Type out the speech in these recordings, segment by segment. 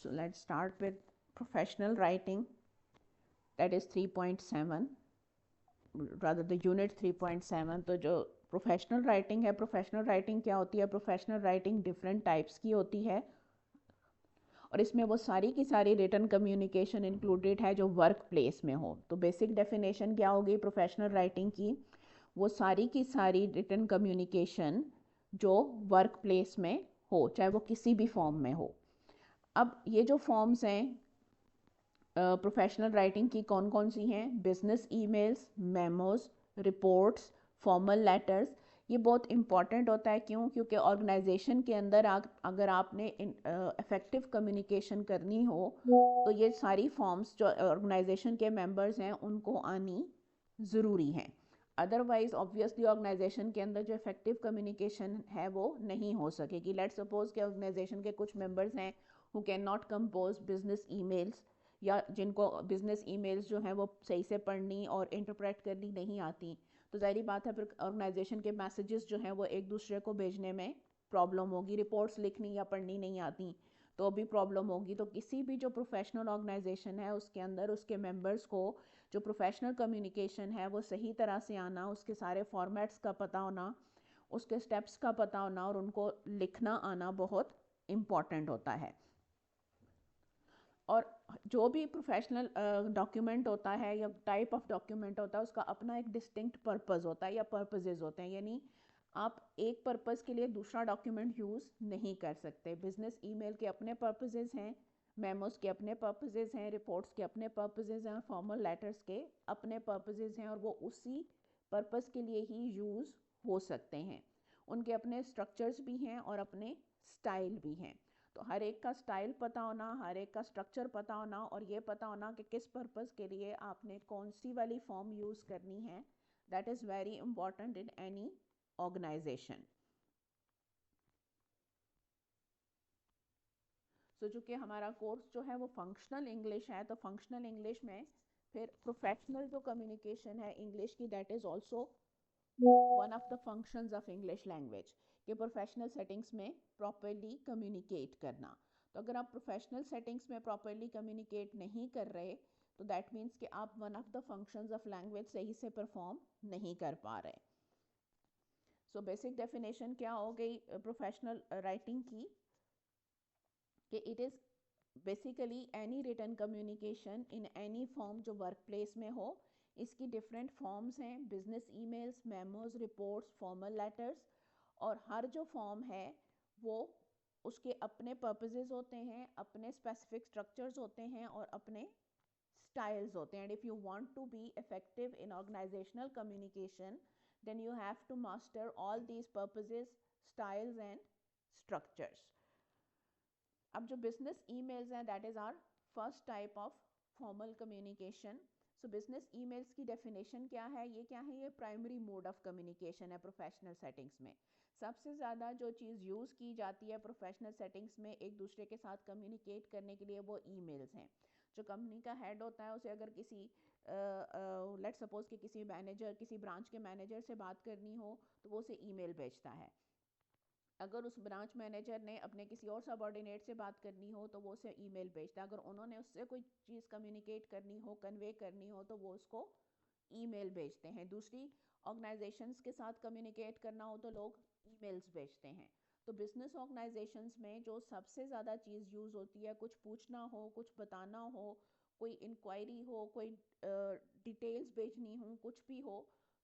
So let's start with professional writing, that is 3.7, rather the unit 3.7. तो जो professional writing है, professional writing क्या होती है? प्रोफेशनल राइटिंग डिफरेंट टाइप्स की होती है और इसमें वो सारी की सारी रिटन कम्युनिकेशन इंक्लूडेड है जो वर्क प्लेस में हो। तो बेसिक डेफिनेशन क्या होगी प्रोफेशनल राइटिंग की? वो सारी की सारी रिटन कम्युनिकेशन जो वर्क प्लेस में हो, चाहे वो किसी भी फॉर्म में हो। अब ये जो फॉर्म्स हैं प्रोफेशनल राइटिंग की कौन कौन सी हैं? Business emails, memos, reports, formal letters. ये बहुत इंपॉर्टेंट होता है। क्यों? क्योंकि ऑर्गेनाइजेशन के अंदर अगर आपने इफ़ेक्टिव कम्युनिकेशन करनी हो तो ये सारी फॉर्म्स जो ऑर्गेनाइजेशन के मेंबर्स हैं उनको आनी ज़रूरी हैं। अदरवाइज ऑब्वियसली ऑर्गेनाइजेशन के अंदर जो इफेक्टिव कम्युनिकेशन है वो नहीं हो सकेगी। लेट्स सपोज कि ऑर्गेनाइजेशन के कुछ मेंबर्स हैं who can not compose business emails, या जिनको बिजनेस ईमेल्स जो हैं वो सही से पढ़नी और इंटरप्रेट करनी नहीं आती, तो ज़ाहिर बात है फिर ऑर्गेनाइजेशन के मैसेजेस जो हैं वो एक दूसरे को भेजने में प्रॉब्लम होगी। रिपोर्ट्स लिखनी या पढ़नी नहीं आती तो भी प्रॉब्लम होगी। तो किसी भी जो प्रोफेशनल ऑर्गेनाइजेशन है उसके अंदर उसके मेंबर्स को जो प्रोफेशनल कम्युनिकेशन है वो सही तरह से आना, उसके सारे फॉर्मेट्स का पता होना, उसके स्टेप्स का पता होना और उनको लिखना आना बहुत इम्पॉर्टेंट होता है। और जो भी प्रोफेशनल डॉक्यूमेंट होता है या टाइप ऑफ डॉक्यूमेंट होता है उसका अपना एक डिस्टिंक्ट पर्पस होता है या पर्पसेस होते हैं। यानी आप एक पर्पस के लिए दूसरा डॉक्यूमेंट यूज़ नहीं कर सकते। बिजनेस ईमेल के अपने पर्पसेस हैं, मेमोज के अपने पर्पसेस हैं, रिपोर्ट्स के अपने पर्पसेस हैं, फॉर्मल लेटर्स के अपने पर्पसेस हैं और वो उसी पर्पस के लिए ही यूज़ हो सकते हैं। उनके अपने स्ट्रक्चर्स भी हैं और अपने स्टाइल भी हैं। तो हर एक का स्टाइल पता होना, हर एक का स्ट्रक्चर पता होना और ये पता होना कि किस पर्पस के लिए आपने कौन सी वाली फॉर्म यूज़ करनी है, that is very important in any organisation. So चूँकि हमारा कोर्स जो है वो फंक्शनल इंग्लिश है, तो फंक्शनल इंग्लिश में फिर प्रोफेशनल जो कम्युनिकेशन है इंग्लिश की, that is also one of the functions of English language के प्रोफेशनल सेटिंग्स में प्रॉपरली कम्युनिकेट करना। तो अगर आप प्रोफेशनल सेटिंग्स में प्रॉपरली कम्युनिकेट नहीं कर रहे तो दैट मीन्स कि आप one of the functions of language सही से परफॉर्म नहीं कर पा रहे। सो बेसिक डेफिनेशन क्या हो गई प्रोफेशनल राइटिंग की कि it is basically any written communication in any form जो वर्क प्लेस में हो। इसकी डिफरेंट फॉर्म्स हैं, business emails, memos, reports, formal letters. और हर जो फॉर्म है वो उसके अपने पर्पसेस होते हैं, अपने स्पेसिफिक स्ट्रक्चर्स होते हैं और अपने स्टाइल्स होते हैं। And if you want to be effective in organisational communication then you have to master all these purposes, styles and structures. अब जो बिजनेस ईमेल्स हैं that is our first type of formal communication. So business emails की definition क्या है? ये क्या है? ये प्राइमरी मोड ऑफ कम्युनिकेशन है प्रोफेशनल सेटिंग्स में। सबसे ज़्यादा जो चीज़ यूज़ की जाती है प्रोफेशनल सेटिंग्स में एक दूसरे के साथ कम्युनिकेट करने के लिए वो ईमेल्स हैं। जो कंपनी का हेड होता है उसे अगर किसी लेट्स सपोज कि किसी मैनेजर, किसी ब्रांच के मैनेजर से बात करनी हो तो वो उसे ईमेल भेजता है। अगर उस ब्रांच मैनेजर ने अपने किसी और सबऑर्डिनेट से बात करनी हो तो वो उसे ईमेल भेजता है। अगर उन्होंने उससे कोई चीज़ कम्युनिकेट करनी हो, कन्वे करनी हो तो वो उसको ईमेल भेजते हैं। दूसरी ऑर्गेनाइजेशंस के साथ कम्युनिकेट करना हो तो लोग ईमेल्स भेजते हैं। तो बिजनेस ऑर्गेनाइजेशंस में जो सबसे ज़्यादा चीज़ यूज़ होती है, कुछ पूछना हो, कुछ बताना हो, कोई इंक्वायरी हो, कोई डिटेल्स भेजनी हो, कुछ भी हो,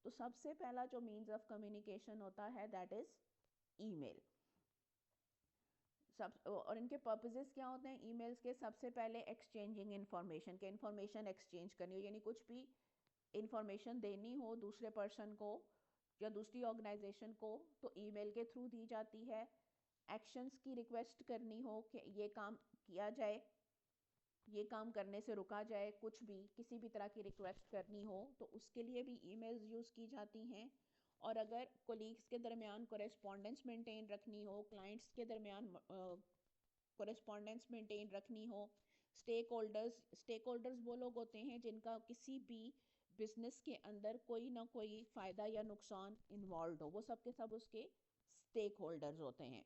तो सबसे पहला जो मीन्स ऑफ कम्युनिकेशन होता है दैट इज़ ईमेल। सब और इनके पर्पसेस क्या होते हैं ईमेल्स के? सबसे पहले एक्सचेंजिंग इन्फॉर्मेशन, के इन्फॉर्मेशन एक्सचेंज करनी हो, यानी कुछ भी इन्फॉर्मेशन देनी हो दूसरे पर्सन को या दूसरी ऑर्गेनाइजेशन को तो ईमेल के थ्रू दी जाती है। एक्शंस की रिक्वेस्ट करनी हो कि ये काम किया जाए, ये काम करने से रुका जाए, कुछ भी किसी भी तरह की रिक्वेस्ट करनी हो तो उसके लिए भी ईमेल्स यूज़ की जाती हैं। और अगर कोलीग्स के दरमियान कोरेस्पॉन्डेंस मेंटेन रखनी हो, क्लाइंट्स के दरमियान कोरेस्पॉन्डेंस मेंटेन रखनी हो, स्टेक होल्डर्स वो लोग होते हैं जिनका किसी भी बिजनेस के अंदर कोई ना कोई फ़ायदा या नुकसान इन्वॉल्व हो, वो सब के सब उसके स्टेक होल्डर्स होते हैं।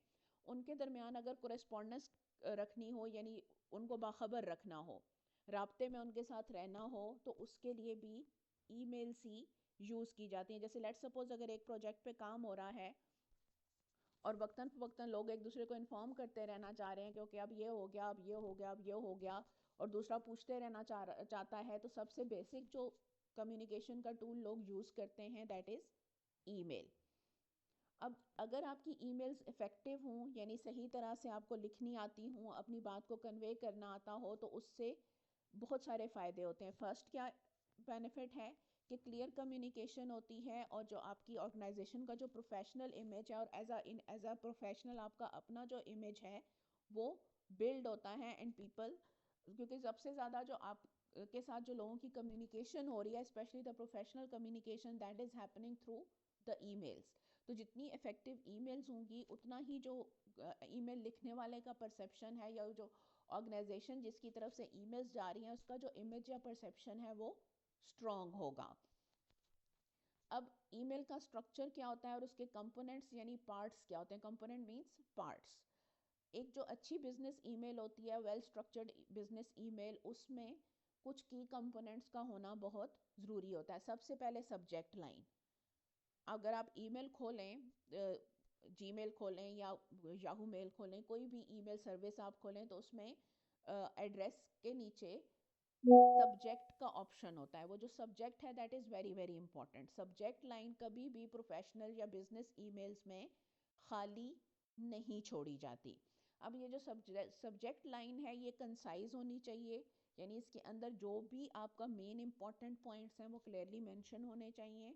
उनके दरमियान अगर कोरेस्पॉन्डेंस रखनी हो, यानी उनको बाखबर रखना हो, राब्ते में उनके साथ रहना हो, तो उसके लिए भी ईमेल्स ही यूज़ की जाती हैं। जैसे लेट्स सपोज अगर एक प्रोजेक्ट पे काम हो रहा है और वक्तन फ़वक्तन लोग एक दूसरे को इन्फॉर्म करते रहना चाह रहे हैं कि ओके अब ये हो गया, अब ये हो गया, अब ये हो गया, और दूसरा पूछते रहना चाहता है, तो सबसे बेसिक जो कम्युनिकेशन का टूल लोग यूज़ करते हैं दैट इज़ ईमेल। अब अगर आपकी ईमेल्स इफ़ेक्टिव हों, यानी सही तरह से आपको लिखनी आती हों, अपनी बात को कन्वे करना आता हो, तो उससे बहुत सारे फ़ायदे होते हैं। फर्स्ट क्या बेनिफिट है कि क्लियर कम्युनिकेशन होती है, और जो आपकी ऑर्गेनाइजेशन का जो प्रोफेशनल इमेज है और एज अ प्रोफेशनल आपका अपना जो इमेज है वो बिल्ड होता है। एंड पीपल, क्योंकि सबसे ज़्यादा जो आप के साथ जो लोगों की कम्युनिकेशन हो रही है, specially the professional communication, that is happening through the emails. तो जितनी इफ़ेक्टिव ईमेल्स होंगी उतना ही जो ईमेल लिखने वाले का परसेप्शन है, या जो ऑर्गेनाइजेशन जिसकी तरफ से ईमेल्स जा रही हैं उसका जो इमेज या परसेप्शन है वो स्ट्रॉन्ग होगा। अब ईमेल का स्ट्रक्चर क्या होता है और उसके कंपोनेंट्स यानी पार्ट्स क्या होते हैं। Component means parts. एक जो अच्छी बिजनेस ईमेल होती है, वेल स्ट्रक्चर्ड बिजनेस ईमेल, उसमें कुछ की कंपोनेंट्स का होना बहुत ज़रूरी होता है। सबसे पहले सब्जेक्ट लाइन। अगर आप ईमेल खोलें, जीमेल खोलें या याहू मेल खोलें, कोई भी ईमेल सर्विस आप खोलें, तो उसमें एड्रेस के नीचे सब्जेक्ट का ऑप्शन होता है। वो जो सब्जेक्ट है that is very very important. Subject line कभी भी प्रोफेशनल या बिजनेस ईमेल्स में खाली नहीं छोड़ी जाती। अब ये जो सब्जेक्ट लाइन है ये कंसाइज होनी चाहिए, यानी इसके अंदर जो भी आपका मेन इंपॉर्टेंट पॉइंट्स हैं वो क्लियरली मेंशन होने चाहिए,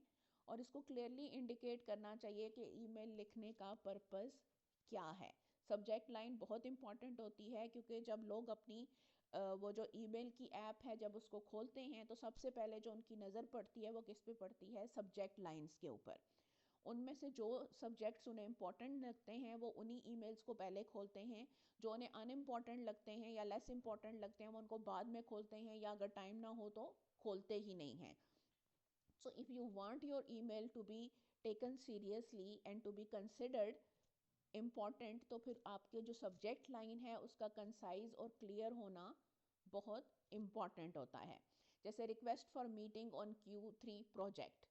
और इसको क्लियरली इंडिकेट करना चाहिए कि ईमेल लिखने का पर्पस क्या है। सब्जेक्ट लाइन बहुत इंपॉर्टेंट होती है, क्योंकि जब लोग अपनी वो जो ईमेल की ऐप है जब उसको खोलते हैं तो सबसे पहले जो उनकी नज़र पड़ती है वो किस पे पड़ती है, सब्जेक्ट लाइंस के ऊपर। उनमें से जो सब्जेक्ट्स उन्हें इंपॉर्टेंट लगते हैं वो उन्हीं ईमेल्स को पहले खोलते हैं, जो उन्हें अनइम्पॉर्टेंट लगते हैं या लेस इंपॉर्टेंट लगते हैं वो उनको बाद में खोलते हैं, या अगर टाइम ना हो तो खोलते ही नहीं हैं। So if you want your email to be taken seriously and to be considered important, तो फिर आपके जो सब्जेक्ट लाइन है उसका कंसाइज और क्लियर होना बहुत इम्पॉर्टेंट होता है। जैसे request for meeting on Q3 project,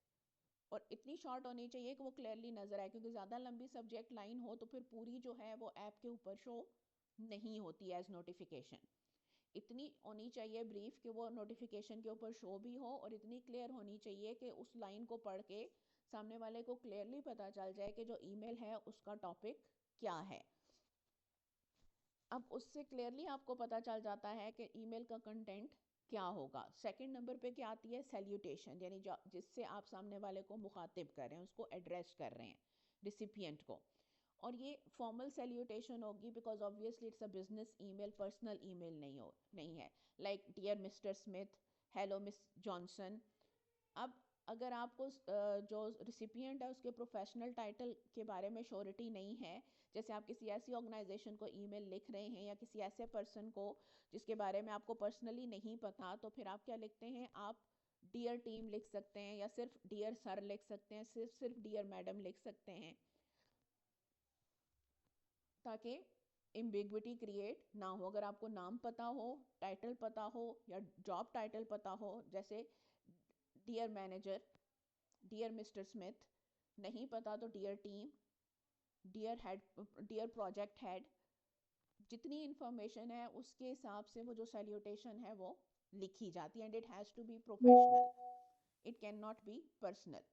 और इतनी शॉर्ट होनी चाहिए कि वो क्लियरली नज़र आए, क्योंकि ज़्यादा लंबी सब्जेक्ट लाइन हो तो फिर पूरी जो है वो ऐप के ऊपर शो नहीं होती एज नोटिफिकेशन। इतनी होनी चाहिए ब्रीफ कि वो नोटिफिकेशन के ऊपर शो भी हो, और इतनी क्लियर होनी चाहिए कि उस लाइन को पढ़ के सामने वाले को क्लियरली पता चल जाए कि जो ईमेल है उसका टॉपिक क्या है। अब उससे क्लियरली आपको पता चल जाता है कि ईमेल का कंटेंट क्या होगा। सेकंड नंबर पे क्या आती है, सैल्यूटेशन, यानी जिससे आप सामने वाले को मुखातिब कर रहे हैं, उसको एड्रेस कर रहे हैं, रिसिपिएंट को। और ये फॉर्मल सैल्यूटेशन होगी, because obviously it's a business email, personal email नहीं है। Like dear Mister Smith, hello Miss Johnson. अब अगर आपको जो रिसिपिएंट है उसके प्रोफेशनल टाइटल के बारे में श्योरिटी नहीं है, जैसे आप किसी ऐसी ऑर्गेनाइजेशन को ईमेल लिख रहे हैं या किसी ऐसे पर्सन को जिसके बारे में आपको पर्सनली नहीं पता, तो फिर आप क्या लिखते हैं, आप डियर टीम लिख सकते हैं, या सिर्फ डियर सर लिख सकते हैं, सिर्फ डियर मैडम लिख सकते हैं, ताकि एम्बिग्विटी क्रिएट ना हो। अगर आपको नाम पता हो, टाइटल पता हो, या जॉब टाइटल पता हो, जैसे dear manager, dear Mister Smith, नहीं पता तो dear team, dear head, dear project head, जितनी इंफॉर्मेशन है उसके हिसाब से वो जो सैल्यूटेशन है वो लिखी जाती है। And it has to be professional, it can not be personal.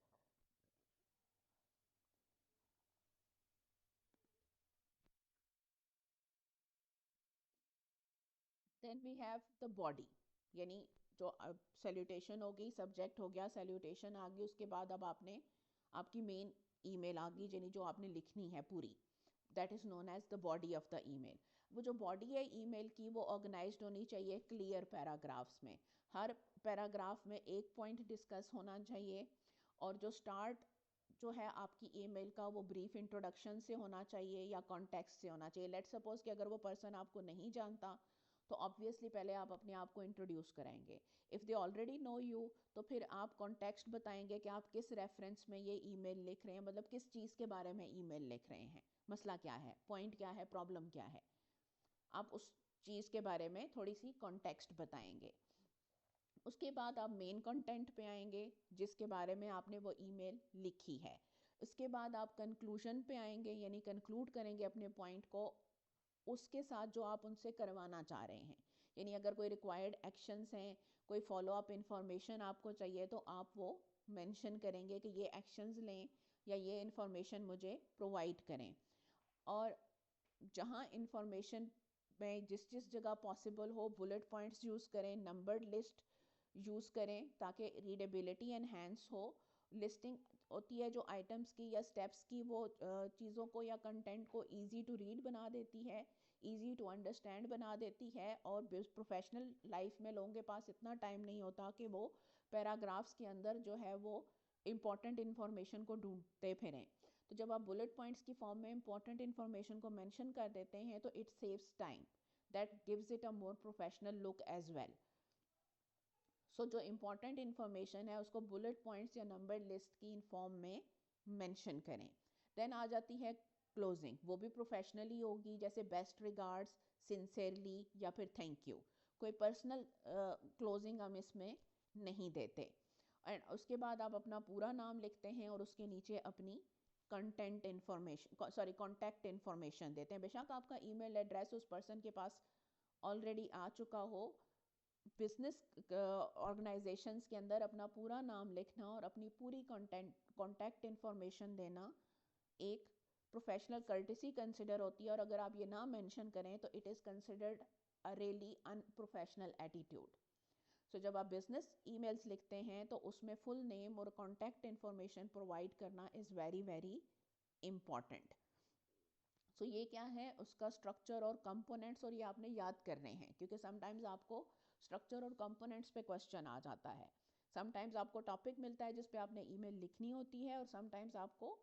Then we have the body, यानी जो सैल्यूटेशन हो गई, सब्जेक्ट हो गया, सैल्यूटेशन आ गई, उसके बाद अब आपने आपकी मेन ईमेल आ गई, यानी जो आपने लिखनी है पूरी, that is known as the body of the email. वो जो बॉडी है ईमेल की वो ऑर्गेनाइज्ड होनी चाहिए क्लियर पैराग्राफ्स में। हर पैराग्राफ में एक पॉइंट डिस्कस होना चाहिए, और जो स्टार्ट जो है आपकी ईमेल का वो ब्रीफ इंट्रोडक्शन से होना चाहिए या कॉन्टेक्स्ट से होना चाहिए। लेट सपोज कि अगर वो पर्सन आपको नहीं जानता तो ऑब्वियसली पहले आप अपने आप को इंट्रोड्यूस कराएंगे। If they already know you तो फिर आप कॉन्टेक्स्ट बताएंगे कि आप किस रेफरेंस में ये ईमेल लिख रहे हैं, मतलब किस चीज़ के बारे में ईमेल लिख रहे हैं, मसला क्या है, पॉइंट क्या है, प्रॉब्लम क्या है। आप उस चीज़ के बारे में थोड़ी सी कॉन्टेक्स्ट बताएंगे। उसके बाद आप मेन कंटेंट पे आएंगे जिसके बारे में आपने वो ईमेल लिखी है। उसके बाद आप कंक्लूजन पे आएंगे, यानी कंक्लूड करेंगे अपने पॉइंट को उसके साथ जो आप उनसे करवाना चाह रहे हैं। यानी अगर कोई रिक्वायर्ड एक्शंस हैं, कोई फॉलो अप इंफॉर्मेशन आपको चाहिए, तो आप वो मेंशन करेंगे कि ये एक्शंस लें या ये इंफॉर्मेशन मुझे प्रोवाइड करें। और जहाँ इंफॉर्मेशन में जिस जिस जगह पॉसिबल हो बुलेट पॉइंट्स यूज़ करें, नंबर्ड लिस्ट यूज़ करें ताकि रीडेबिलिटी एनहेंस हो। लिस्टिंग होती है जो आइटम्स की या स्टेप्स की, वो चीज़ों को या कंटेंट को इजी टू रीड बना देती है, इजी टू अंडरस्टैंड बना देती है। और प्रोफेशनल लाइफ में लोगों के पास इतना टाइम नहीं होता कि वो पैराग्राफ्स के अंदर जो है वो इम्पॉर्टेंट इन्फॉर्मेशन को ढूंढते फिरें। तो जब आप बुलेट पॉइंट्स की फॉर्म में इंपॉर्टेंट इन्फॉर्मेशन को मेंशन कर देते हैं तो it saves time, that gives it a more professional look as well. So जो इम्पॉर्टेंट इन्फॉर्मेशन है उसको बुलेट पॉइंट्स या नंबर लिस्ट की फॉर्म में मेंशन करें। देन आ जाती है क्लोजिंग, वो भी प्रोफेशनली होगी, जैसे बेस्ट रिगार्ड्स, सिंसेरली या फिर थैंक यू। कोई पर्सनल क्लोजिंग हम इसमें नहीं देते। एंड उसके बाद आप अपना पूरा नाम लिखते हैं और उसके नीचे अपनी कंटेंट इन्फॉर्मेशन कॉन्टैक्ट इन्फॉर्मेशन देते हैं। बेशक आपका ईमेल एड्रेस उस पर्सन के पास ऑलरेडी आ चुका हो, बिजनेस ऑर्गेनाइजेशंस के अंदर अपना पूरा नाम लिखना और अपनी पूरी कॉन्टैक्ट इन्फॉर्मेशन देना एक प्रोफेशनल कर्टेसी कंसिडर होती है। और अगर आप ये ना मेंशन करें तो it is considered a really unprofessional attitude. So जब आप बिजनेस ईमेल्स लिखते हैं तो उसमें फुल नेम और कॉन्टैक्ट इन्फॉर्मेशन प्रोवाइड करना is very very important. So ये क्या है उसका स्ट्रक्चर और कंपोनेंट्स, और ये आपने याद करने हैं क्योंकि समटाइम्स आपको स्ट्रक्चर और कंपोनेंट्स पे क्वेश्चन आ जाता है। समटाइम्स आपको टॉपिक मिलता है जिस पे आपने ईमेल लिखनी होती है, और समटाइम्स आपको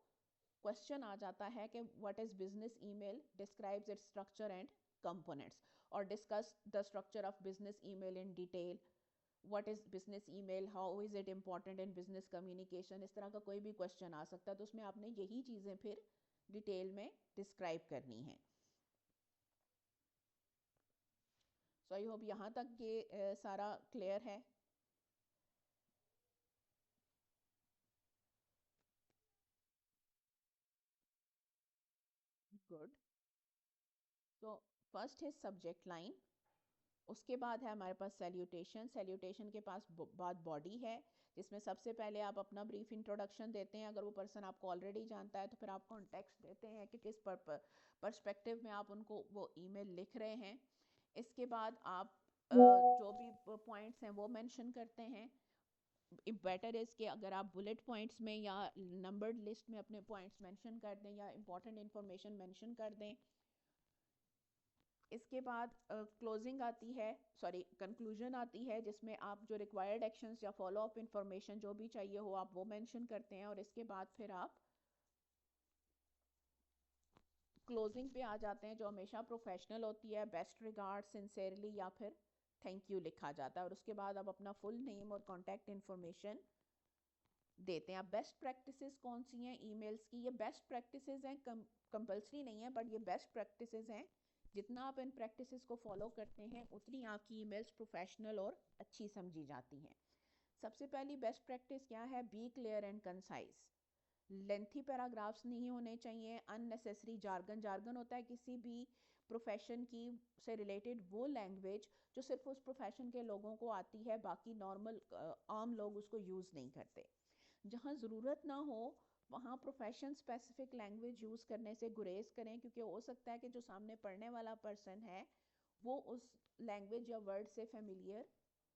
क्वेश्चन आ जाता है कि what is business email, describes its structure and components, और discuss the structure of business email in detail. What is business email, how is it important in business communication, इस तरह का कोई भी क्वेश्चन आ सकता है। तो उसमें आपने यही चीज़ें फिर डिटेल में डिस्क्राइब करनी है। सो आई होप यहाँ तक ये सारा क्लियर है। गुड। तो फर्स्ट है सब्जेक्ट लाइन, उसके बाद है हमारे पास सैल्यूटेशन। सैल्यूटेशन के पास बाद बॉडी है जिसमें सबसे पहले आप अपना ब्रीफ इंट्रोडक्शन देते हैं। अगर वो पर्सन आपको ऑलरेडी जानता है तो फिर आप कॉन्टेक्स्ट देते हैं कि किस पर्सपेक्टिव में आप उनको वो ईमेल लिख रहे हैं। इसके बाद आप जो भी पॉइंट्स हैं वो मेंशन करते हैं। बेटर इज़ कि अगर आप बुलेट पॉइंट्स में या नंबर्ड लिस्ट में अपने पॉइंट्स मेंशन कर दें या इंपॉर्टेंट इन्फॉर्मेशन मेंशन कर दें। इसके बाद क्लोजिंग आती है, सॉरी कंक्लूजन आती है, जिसमें आप जो रिक्वायर्ड एक्शंस या फॉलो अप इंफॉर्मेशन जो भी चाहिए हो आप वो मेंशन करते हैं। और इसके बाद फिर आप क्लोजिंग पे आ जाते हैं जो हमेशा प्रोफेशनल होती है, बेस्ट रिगार्ड, सिंसेरली या फिर थैंक यू लिखा जाता है। और उसके बाद आप अपना फुल नेम और कॉन्टैक्ट इन्फॉर्मेशन देते हैं। अब बेस्ट प्रैक्टिसेस कौन सी हैं ईमेल्स की, ये बेस्ट प्रैक्टिसेस हैं, कंपल्सरी नहीं है बट ये बेस्ट प्रैक्टिसेस हैं। जितना आप इन प्रैक्टिसेस को फॉलो करते हैं उतनी आपकी ईमेल्स प्रोफेशनल और अच्छी समझी जाती हैं। सबसे पहली बेस्ट प्रैक्टिस क्या है, be clear and concise. Lengthy paragraphs नहीं होने चाहिए, अननेसेसरी जार्गन। जार्गन होता है किसी भी प्रोफेशन की से रिलेटेड वो लैंग्वेज जो सिर्फ उस प्रोफेशन के लोगों को आती है, बाकी नॉर्मल आम लोग उसको यूज़ नहीं करते। जहाँ ज़रूरत ना हो वहाँ प्रोफेशन स्पेसिफिक लैंग्वेज यूज़ करने से गुरेज करें, क्योंकि हो सकता है कि जो सामने पढ़ने वाला पर्सन है वो उस लैंग्वेज या वर्ड से फेमिलियर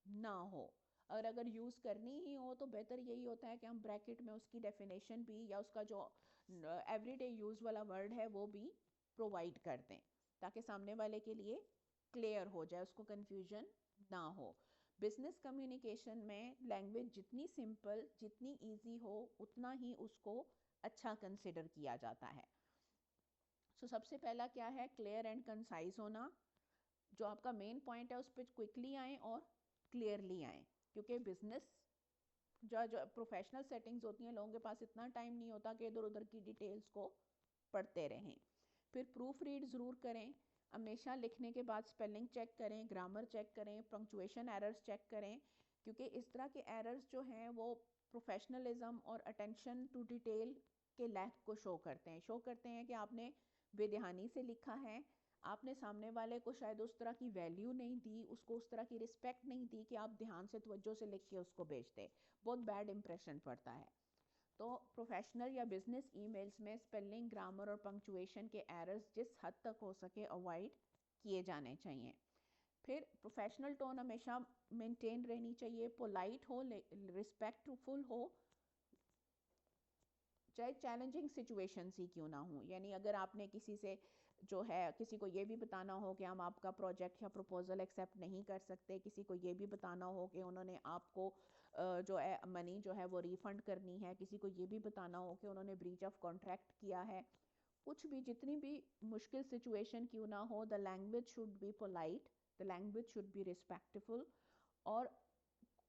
ना हो। और अगर यूज़ करनी ही हो तो बेहतर यही होता है कि हम ब्रैकेट में उसकी डेफिनेशन भी या उसका जो एवरीडे यूज़ वाला वर्ड है वो भी प्रोवाइड कर दें ताकि सामने वाले के लिए क्लियर हो जाए, उसको कन्फ्यूजन ना हो। बिजनेस कम्युनिकेशन में लैंग्वेज जितनी सिंपल जितनी इजी हो उतना ही उसको अच्छा कंसिडर किया जाता है। सो सबसे पहला क्या है, क्लियर एंड कंसाइज होना। जो आपका मेन पॉइंट है उस पर क्विकली आएँ और क्लियरली आएँ, क्योंकि बिजनेस जो जो प्रोफेशनल सेटिंग्स होती हैं लोगों के पास इतना टाइम नहीं होता कि इधर उधर की डिटेल्स को पढ़ते रहें। फिर प्रूफ रीड ज़रूर करें। हमेशा लिखने के बाद स्पेलिंग चेक करें, ग्रामर चेक करें, पंक्चुएशन एरर्स चेक करें, क्योंकि इस तरह के एरर्स जो हैं वो प्रोफेशनलिज्म और अटेंशन टू डिटेल के लैक को शो करते हैं कि आपने बेध्यानी से लिखा है, आपने सामने वाले को शायद उस तरह की वैल्यू नहीं दी, उसको उस तरह की रिस्पेक्ट नहीं दी कि आप ध्यान से तवज्जो से लिख के उसको भेज दें, बहुत बैड इंप्रेशन पड़ता है। तो प्रोफेशनल या बिजनेस ईमेल्स में स्पेलिंग, ग्रामर और पंक्चुएशन के एरर्स जिस हद तक हो सके अवॉइड किए जाने चाहिए। फिर प्रोफेशनल टोन हमेशा मेंटेन रहनी चाहिए, पोलाइट हो, रिस्पेक्टफुल हो, चाहे चैलेंजिंग सिचुएशंस ही क्यों ना हो। यानी अगर आपने किसी से जो है, किसी को ये भी बताना हो कि हम आपका प्रोजेक्ट या प्रपोजल एक्सेप्ट नहीं कर सकते, किसी को ये भी बताना हो कि उन्होंने आपको जो है मनी जो है वो रिफंड करनी है, किसी को ये भी बताना हो कि उन्होंने ब्रीच ऑफ कॉन्ट्रैक्ट किया है, कुछ भी जितनी भी मुश्किल सिचुएशन क्यों ना हो, the language should be polite, the language should be respectful. और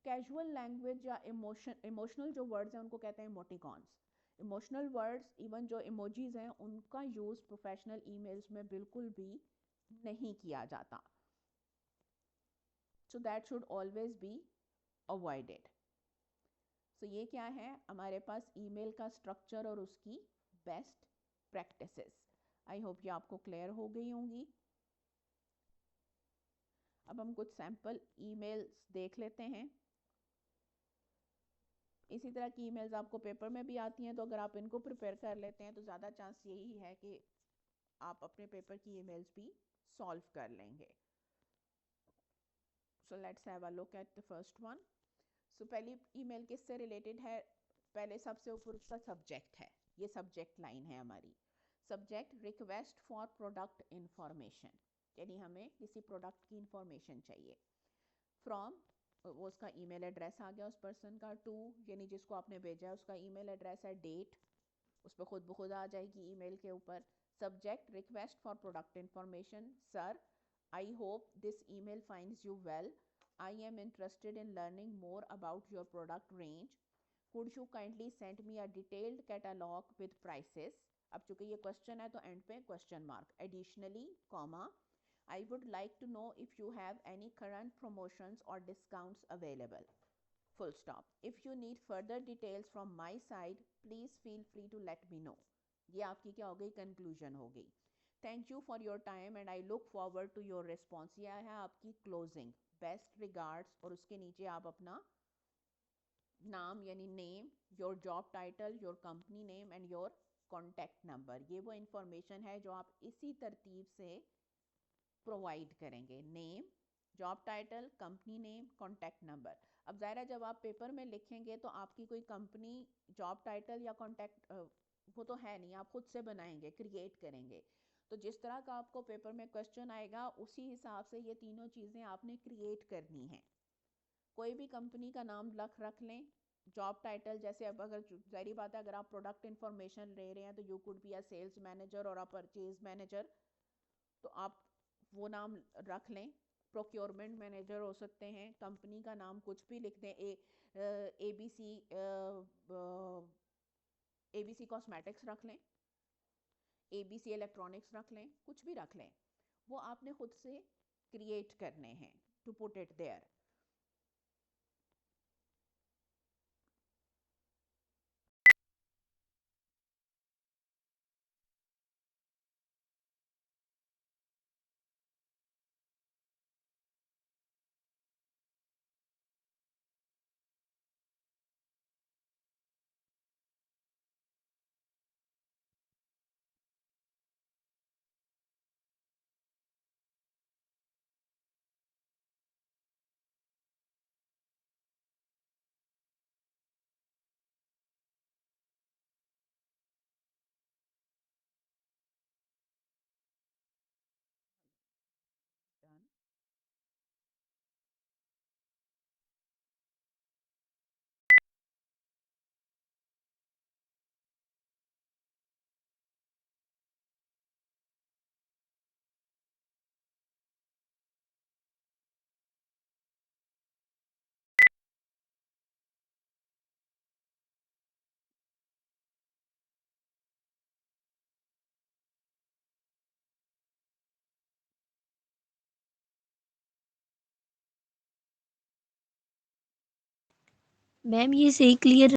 कैजुअल लैंग्वेज या इमोशनल जो वर्ड्स हैं उनको कहते हैं इमोटिकॉन्स। इमोशनल वर्ड्स, इवन जो इमोजीज हैं, उनका यूज़ प्रोफेशनल ईमेल्स में बिल्कुल भी नहीं किया जाता। So that should always be avoided. So ये क्या है हमारे पास ईमेल का स्ट्रक्चर और उसकी बेस्ट प्रैक्टिसेस। आई होप ये आपको क्लियर हो गई होंगी। अब हम कुछ सैम्पल ईमेल्स देख लेते हैं। इसी तरह की ईमेल्स आपको पेपर में भी आती हैं, तो अगर आप इनको प्रिपेयर कर लेते हैं तो ज़्यादा चांस यही है कि आप अपने पेपर की ईमेल्स भी सॉल्व कर लेंगे। So let's have a look at the first one. So पहली ईमेल किससे रिलेटेड है? पहले सबसे ऊपर उसका सब्जेक्ट है, ये सब्जेक्ट लाइन है हमारी। Subject request for product information, यानी हमें किसी प्रोडक्ट की इंफॉर्मेशन चाहिए। फ्रॉम, वो उसका ईमेल एड्रेस आ गया उस पर्सन का। टू, यानी जिसको आपने भेजा है उसका ईमेल एड्रेस है। डेट उस पर खुद ब खुद आ जाएगी ईमेल के ऊपर। Subject request for product information. Sir, I hope this email finds you well, I am interested in learning more about your product range, could you kindly send me a detailed catalogue with prices. अब चूंकि ये question है तो and पे question mark. Additionally comma, I would like to know if you have any current promotions or discounts available. Full stop. If you need further details from my side, please feel free to let me know. ये आपकी क्या हो गई? Conclusion हो गई। Thank you for your time and I look forward to your response. यह है आपकी क्लोजिंग। बेस्ट रिगार्ड्स, और उसके नीचे आप अपना नाम यानी name, your job title, your company name and your contact number. ये वो इंफॉर्मेशन है जो आप इसी तरतीब से प्रोवाइड करेंगे। Name, job title, company name, contact number. अब ज़ाहिर है जब आप पेपर में लिखेंगे तो आपकी कोई कंपनी, जॉब टाइटल या कॉन्टैक्ट वो तो है नहीं, आप खुद से बनाएंगे, क्रिएट करेंगे। तो जिस तरह का आपको पेपर में क्वेश्चन आएगा उसी हिसाब से ये तीनों चीज़ें आपने क्रिएट करनी हैं। कोई भी कंपनी का नाम रख लें। जॉब टाइटल, जैसे अब अगर जाहिर बात है अगर आप प्रोडक्ट इन्फॉर्मेशन ले रहे हैं तो you could be a sales manager और अ परचेज मैनेजर, तो आप वो नाम रख लें। प्रोक्योरमेंट मैनेजर हो सकते हैं। कंपनी का नाम कुछ भी लिख दें, A B C, A B C cosmetics रख लें, ए बी सी इलेक्ट्रॉनिक्स रख लें, कुछ भी रख लें। वो आपने खुद से क्रिएट करने हैं to put it there. Ma'am ये सही क्लियर